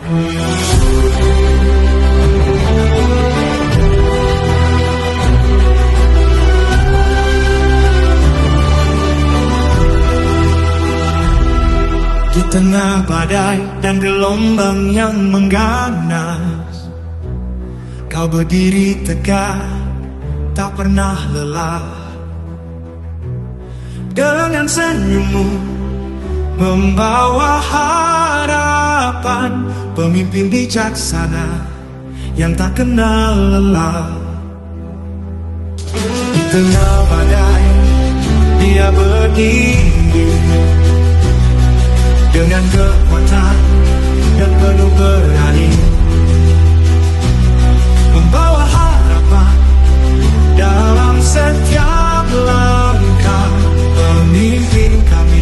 Di tengah badai dan gelombang yang mengganas, kau berdiri tegak, tak pernah lelah. Dengan senyummu membawa harapan, pemimpin bijaksana yang tak kenal lelah. Di tengah badai dia berdiri dengan kekuatan dan penuh berani, membawa harapan dalam setiap langkah. Pemimpin kami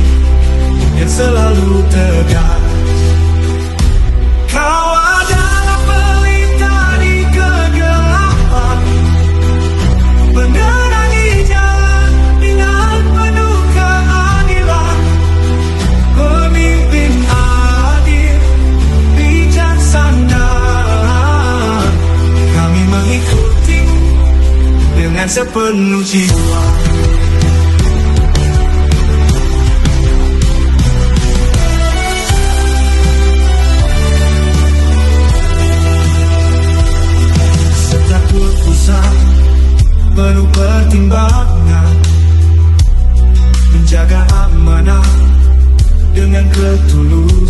yang selalu tegas. Kau adalah pelita di kegelapan, menerangi jalan dengan penuh keadilan. Pemimpin adil, bijaksana, kami mengikutimu dengan sepenuh jiwa. Penuh pertimbangan, menjaga amanah dengan ketulusan.